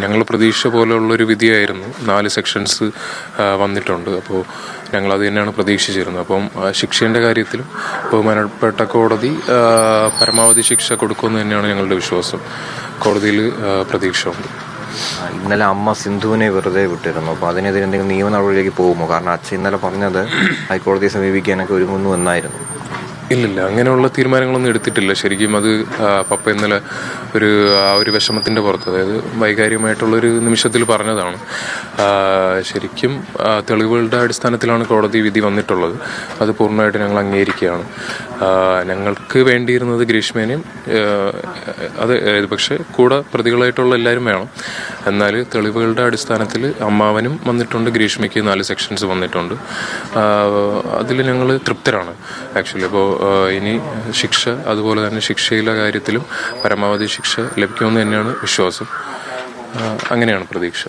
ഞങ്ങൾ പ്രതീക്ഷ പോലെയുള്ളൊരു വിധിയായിരുന്നു. 4 സെക്ഷൻസ് വന്നിട്ടുണ്ട്. അപ്പോൾ ഞങ്ങളത് തന്നെയാണ് പ്രതീക്ഷിച്ചിരുന്നത്. അപ്പം ശിക്ഷേൻ്റെ കാര്യത്തിലും ബഹുമാനപ്പെട്ട കോടതി പരമാവധി ശിക്ഷ കൊടുക്കുമെന്ന് തന്നെയാണ് ഞങ്ങളുടെ വിശ്വാസം. കോടതിയിൽ പ്രതീക്ഷയുണ്ട്. ഇന്നലെ അമ്മ സിന്ധുവിനെ വെറുതെ വിട്ടിരുന്നു. അപ്പോൾ അതിനെതിരെ എന്തെങ്കിലും നിയമ നടപടിയിലേക്ക് പോകുമോ? കാരണം അച്ഛൻ ഇന്നലെ പറഞ്ഞത് ഹൈക്കോടതിയെ സമീപിക്കാനൊക്കെ ഒരുങ്ങുന്നു എന്നായിരുന്നു. ഇല്ലില്ല, അങ്ങനെയുള്ള തീരുമാനങ്ങളൊന്നും എടുത്തിട്ടില്ല. ശരിക്കും അത് പപ്പ ഇന്നലെ ഒരു വിഷമത്തിൻ്റെ പുറത്ത്, അതായത് വൈകാരികമായിട്ടുള്ളൊരു നിമിഷത്തിൽ പറഞ്ഞതാണ്. ശരിക്കും തെളിവുകളുടെ അടിസ്ഥാനത്തിലാണ് കോടതി വിധി വന്നിട്ടുള്ളത്. അത് പൂർണ്ണമായിട്ട് ഞങ്ങൾ അംഗീകരിക്കുകയാണ്. ഞങ്ങൾക്ക് വേണ്ടിയിരുന്നത് ഗ്രീഷ്മേനെയും അത് പക്ഷേ കൂടെ പ്രതികളായിട്ടുള്ള എല്ലാവരും വേണം. എന്നാൽ തെളിവുകളുടെ അടിസ്ഥാനത്തിൽ അമ്മാവനും വന്നിട്ടുണ്ട്, ഗ്രീഷ്മയ്ക്ക് 4 സെക്ഷൻസ് വന്നിട്ടുണ്ട്. അതിൽ ഞങ്ങൾ തൃപ്തരാണ് ആക്ച്വലി. അപ്പോൾ ഇനി ശിക്ഷ, അതുപോലെ തന്നെ ശിക്ഷയിലെ കാര്യത്തിലും പരമാവധി ശിക്ഷ ലഭിക്കുമെന്ന് തന്നെയാണ് വിശ്വാസം. അങ്ങനെയാണ് പ്രതീക്ഷ.